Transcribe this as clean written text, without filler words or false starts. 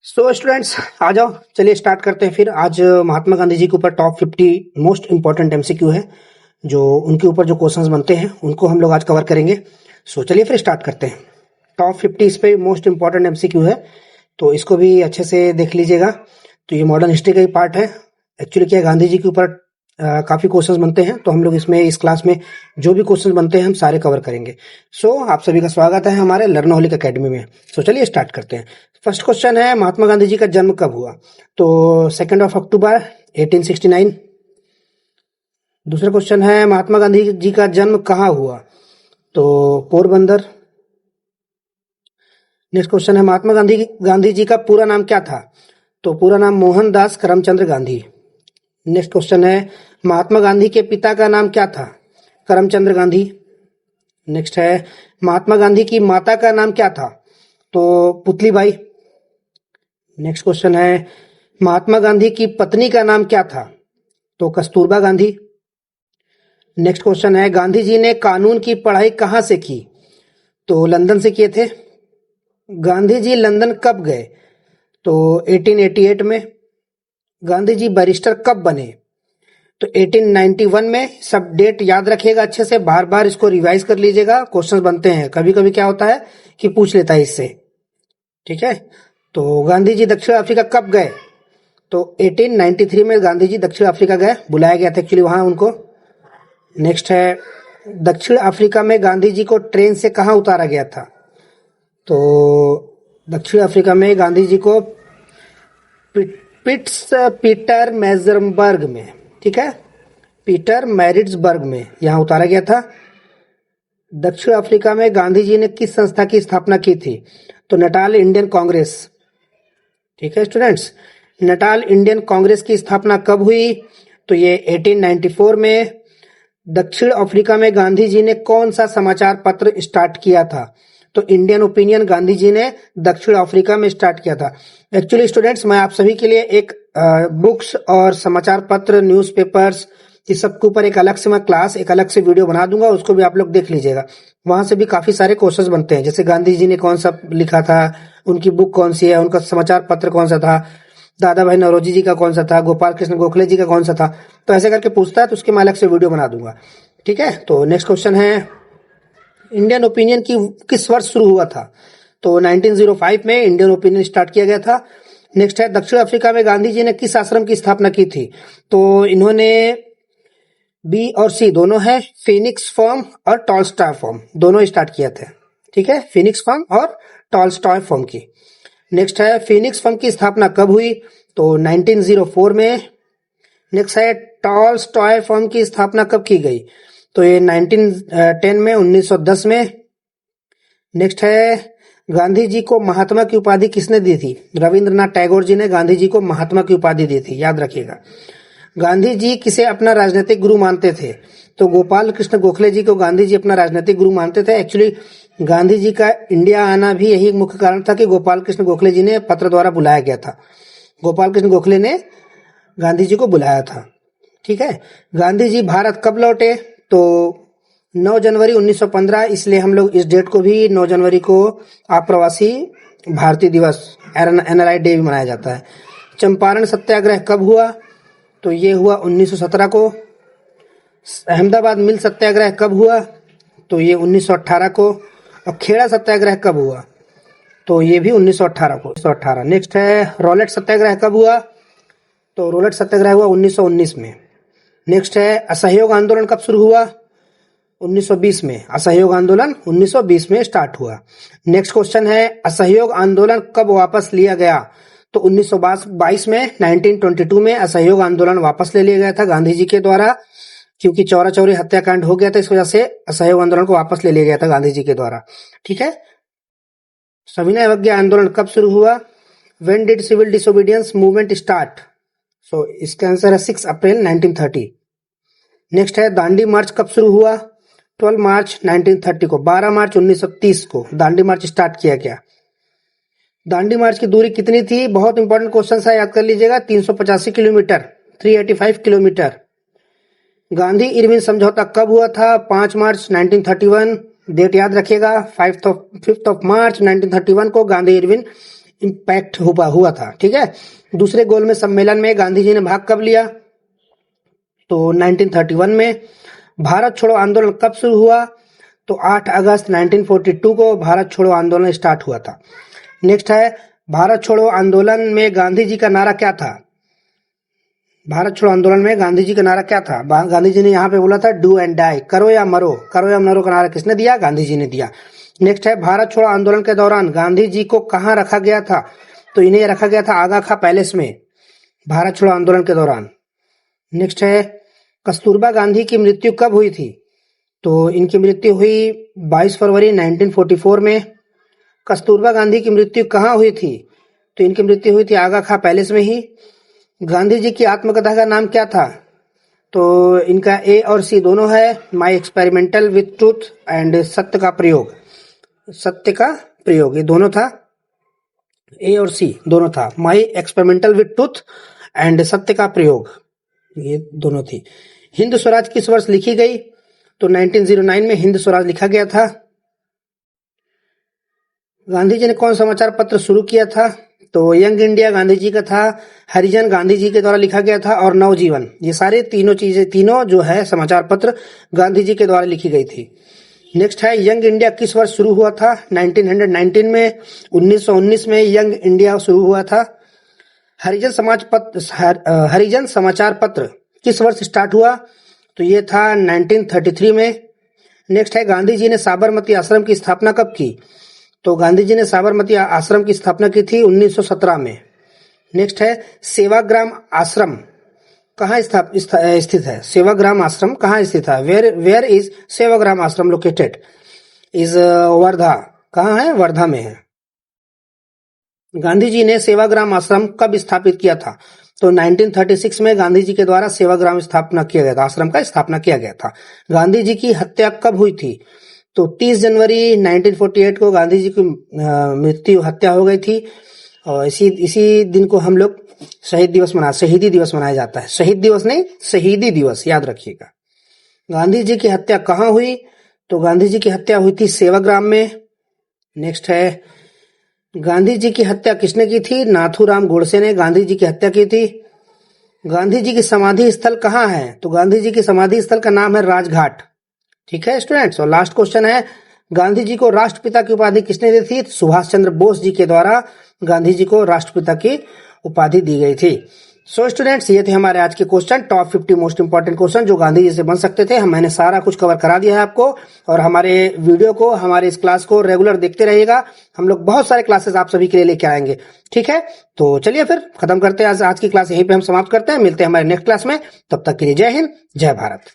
So students आ जाओ, चलिए start करते हैं। फिर आज महात्मा गांधी जी के ऊपर टॉप 50 मोस्ट इंपॉर्टेंट एमसीक्यू है, जो उनके ऊपर जो क्वेश्चंस बनते हैं उनको हम लोग आज कवर करेंगे। सो चलिए फिर स्टार्ट करते हैं। टॉप 50 इस पे मोस्ट इंपॉर्टेंट एमसीक्यू है, तो इसको भी अच्छे से देख लीजिएगा। तो ये मॉडर्न हिस्ट्री का ही पार्ट है। एक्चुअली क्या है, गांधी जी के ऊपर काफ़ी क्वेश्चंस बनते हैं, तो हम लोग इसमें इस क्लास में जो भी क्वेश्चंस बनते हैं हम सारे कवर करेंगे। सो आप सभी का स्वागत है हमारे लर्नोहोलिक एकेडमी में। सो चलिए स्टार्ट करते हैं। फर्स्ट क्वेश्चन है, महात्मा गांधी जी का जन्म कब हुआ? तो 2 अक्टूबर 1869। दूसरा क्वेश्चन है, महात्मा गांधी जी का जन्म कहाँ हुआ? तो पोरबंदर। नेक्स्ट क्वेश्चन है, महात्मा गांधी जी का पूरा नाम क्या था? तो पूरा नाम मोहनदास करमचंद गांधी। नेक्स्ट क्वेश्चन है, महात्मा गांधी के पिता का नाम क्या था? करमचंद गांधी। नेक्स्ट है, महात्मा गांधी की माता का नाम क्या था? तो पुतलीबाई। नेक्स्ट क्वेश्चन है, महात्मा गांधी की पत्नी का नाम क्या था? तो कस्तूरबा गांधी। नेक्स्ट क्वेश्चन है, गांधी जी ने कानून की पढ़ाई कहाँ से की? तो लंदन से किए थे। गांधी जी लंदन कब गए? तो 1888 में। गांधी जी बैरिस्टर कब बने? तो 1891 में। सब डेट याद रखिएगा अच्छे से, बार बार इसको रिवाइज कर लीजिएगा। क्वेश्चंस बनते हैं, कभी कभी क्या होता है कि पूछ लेता है इससे, ठीक है। तो गांधी जी दक्षिण अफ्रीका कब गए? तो 1893 में गांधी जी दक्षिण अफ्रीका गए, बुलाया गया था एक्चुअली वहां उनको। नेक्स्ट है, दक्षिण अफ्रीका में गांधी जी को ट्रेन से कहाँ उतारा गया था? तो दक्षिण अफ्रीका में गांधी जी को पीटर मैरिट्सबर्ग में, ठीक है, पीटर मैरिट्सबर्ग में यहाँ उतारा गया था। दक्षिण अफ्रीका में गांधी जी ने किस संस्था की स्थापना की थी? तो नटाल इंडियन कांग्रेस, ठीक है स्टूडेंट्स। नटाल इंडियन कांग्रेस की स्थापना कब हुई? तो ये 1894 में। दक्षिण अफ्रीका में गांधी जी ने कौन सा समाचार पत्र स्टार्ट किया था? तो इंडियन ओपिनियन गांधी जी ने दक्षिण अफ्रीका में स्टार्ट किया था। एक्चुअली स्टूडेंट्स, मैं आप सभी के लिए एक बुक्स और समाचार पत्र, न्यूज़पेपर्स, इस सब के ऊपर एक अलग से मैं क्लास, एक अलग से वीडियो बना दूंगा, उसको भी आप लोग देख लीजिएगा। वहां से भी काफी सारे क्वेश्चंस बनते हैं, जैसे गांधी जी ने कौन सा लिखा था, उनकी बुक कौन सी है, उनका समाचार पत्र कौन सा था, दादा भाई नौरोजी जी का कौन सा था, गोपाल कृष्ण गोखले जी का कौन सा था। तो ऐसे करके पूछता है, तो उसके मैं अलग से वीडियो बना दूंगा, ठीक है। तो नेक्स्ट क्वेश्चन है, इंडियन ओपिनियन की किस वर्ष शुरू हुआ था? तो 1905 में इंडियन ओपिनियन स्टार्ट किया गया था। नेक्स्ट है, दक्षिण अफ्रीका में गांधी जी ने किस आश्रम की स्थापना की थी? तो इन्होंने बी और सी दोनों है, फिनिक्स फॉर्म और टॉलस्टॉय फॉर्म, दोनों स्टार्ट किए थे, ठीक है, फिनिक्स फॉर्म और टॉलस्टॉय फॉर्म की। नेक्स्ट है, फिनिक्स फॉर्म की स्थापना कब हुई? तो 1904 में। नेक्स्ट है, टॉलस्टॉय फॉर्म की स्थापना कब की गई? तो ये 1910 में, 1910 में। नेक्स्ट है, गांधी जी को महात्मा की उपाधि किसने दी थी? रविंद्रनाथ टैगोर जी ने गांधी जी को महात्मा की उपाधि दी थी, याद रखिएगा। गांधी जी किसे अपना राजनीतिक गुरु मानते थे? तो गोपाल कृष्ण गोखले जी को गांधी जी अपना राजनीतिक गुरु मानते थे। एक्चुअली गांधी जी का इंडिया आना भी यही मुख्य कारण था कि गोपाल कृष्ण गोखले जी ने पत्र द्वारा बुलाया गया था। गोपाल कृष्ण गोखले ने गांधी जी को बुलाया था, ठीक है। गांधी जी भारत कब लौटे? तो 9 जनवरी 1915, इसलिए हम लोग इस डेट को भी 9 जनवरी को अप्रवासी भारतीय दिवस, एनआरआई डे भी मनाया जाता है। चंपारण सत्याग्रह कब हुआ? तो ये हुआ 1917 को। अहमदाबाद मिल सत्याग्रह कब हुआ? तो ये 1918 को। और खेड़ा सत्याग्रह कब हुआ? तो ये भी 1918 को, 1918। नेक्स्ट है, रॉलेट सत्याग्रह कब हुआ? तो रॉलेट सत्याग्रह हुआ 1919 में। नेक्स्ट है, असहयोग आंदोलन कब शुरू हुआ? 1920 में। असहयोग आंदोलन 1920 में स्टार्ट हुआ। नेक्स्ट क्वेश्चन है, असहयोग आंदोलन कब वापस लिया गया? तो 1922 में, 1922 में असहयोग आंदोलन वापस ले लिया गया था गांधी जी के द्वारा, क्योंकि चौरा चौरी हत्याकांड हो गया था, इस वजह से असहयोग आंदोलन को वापस ले लिया गया था गांधी जी के द्वारा, ठीक है। सविनय अवज्ञा आंदोलन कब शुरू हुआ? When did civil disobedience movement start? So इसका आंसर है 6 अप्रैल 1930। नेक्स्ट है, दांडी मार्च कब शुरू हुआ? 12 मार्च 1930 को। 12 मार्च 1930 को दांडी मार्च स्टार्ट किया गया। दांडी मार्च की दूरी कितनी थी? बहुत इंपॉर्टेंट क्वेश्चन है, याद कर लीजिएगा। 385 किलोमीटर, 385 किलोमीटर। गांधी इरविन समझौता कब हुआ था? 5 मार्च 1931, डेट याद रखिएगा। 5th ऑफ मार्च 1931 को गांधी इरविन इम्पैक्ट हुआ था। ठीक है, दूसरे गोलमेज सम्मेलन में गांधी जी ने भाग कब लिया? तो 1931 में। भारत छोड़ो आंदोलन कब शुरू हुआ? तो 8 अगस्त 1942 को भारत छोड़ो आंदोलन स्टार्ट हुआ था। नेक्स्ट है, भारत छोड़ो आंदोलन में गांधी जी का नारा क्या था? भारत छोड़ो आंदोलन में गांधी जी का नारा क्या था? गांधी जी ने यहाँ पे बोला था डू एंड डाई, करो या मरो। करो या मरो का नारा किसने दिया? गांधी जी ने दिया। नेक्स्ट है, भारत छोड़ो आंदोलन के दौरान गांधी जी को कहाँ रखा गया था? तो इन्हें रखा गया था आगा खां पैलेस में, भारत छोड़ो आंदोलन के दौरान। नेक्स्ट है, कस्तूरबा गांधी की मृत्यु कब हुई थी? तो इनकी मृत्यु हुई 22 फरवरी 1944 में। कस्तूरबा गांधी की मृत्यु कहाँ हुई थी? तो इनकी मृत्यु हुई थी आगा खां पैलेस में ही। गांधी जी की आत्मकथा का नाम क्या था? तो इनका ए और सी दोनों है, माई एक्सपेरिमेंटल विथ ट्रूथ एंड सत्य का प्रयोग। सत्य का प्रयोग ये दोनों था, ए और सी दोनों था, माई एक्सपेरिमेंटल विथ ट्रूथ एंड सत्य का प्रयोग, ये दोनों थी। हिंद स्वराज किस वर्ष लिखी गई? तो 1909 में हिंद स्वराज लिखा गया था। गांधी जी ने कौन समाचार पत्र शुरू किया था? तो यंग इंडिया गांधी जी का था, हरिजन गांधी जी के द्वारा लिखा गया था, और नवजीवन, ये सारे तीनों जो है समाचार पत्र गांधी जी के द्वारा लिखी गई थी। नेक्स्ट है, यंग इंडिया किस वर्ष शुरू हुआ था? 1919 में। 1919 में यंग इंडिया शुरू हुआ था। हरिजन समाचार पत्र किस वर्ष स्टार्ट हुआ? तो ये था 1933 में। नेक्स्ट है, गांधी जी ने साबरमती आश्रम की स्थापना कब की? तो गांधी जी ने साबरमती आश्रम की स्थापना की थी 1917 में। नेक्स्ट है, सेवाग्राम आश्रम कहाँ स्थित है? सेवाग्राम आश्रम कहाँ स्थित है? वेयर इज सेवाग्राम आश्रम लोकेटेड? इज वर्धा। कहाँ है? वर्धा में है। गांधी जी ने सेवाग्राम आश्रम कब स्थापित किया था? तो 1936 में गांधी जी के द्वारा सेवाग्राम स्थापना किया गया था, आश्रम का स्थापना किया गया था। गांधी जी की हत्या कब हुई थी? तो 30 जनवरी 1948 को गांधी जी की हत्या हो गई थी, और इसी दिन को हम लोग शहीदी दिवस मनाया जाता है। शहीद दिवस नहीं, शहीदी दिवस, याद रखिएगा। गांधी जी की हत्या कहाँ हुई? तो गांधी जी की हत्या हुई थी सेवाग्राम में। नेक्स्ट है, गांधी जी की हत्या किसने की थी? नाथूराम गोडसे ने गांधी जी की हत्या की थी। गांधी जी की समाधि स्थल कहाँ है? तो गांधी जी की समाधि स्थल का नाम है राजघाट। ठीक है स्टूडेंट्स, और लास्ट क्वेश्चन है, गांधी जी को राष्ट्रपिता की उपाधि किसने दी थी? सुभाष चंद्र बोस जी के द्वारा गांधी जी को राष्ट्रपिता की उपाधि दी गई थी। सो स्टूडेंट्स, ये थे हमारे आज के question, top 50 most important question जो गांधी जी से बन सकते थे। मैंने सारा कुछ कवर करा दिया है आपको, और हमारे वीडियो को, हमारे इस क्लास को रेगुलर देखते रहिएगा। हम लोग बहुत सारे क्लासेस आप सभी के लिए लेके आएंगे। ठीक है, तो चलिए फिर खत्म करते हैं आज की क्लास, यहीं पे हम समाप्त करते हैं। मिलते हैं हमारे नेक्स्ट क्लास में, तब तक के लिए जय हिंद, जय भारत।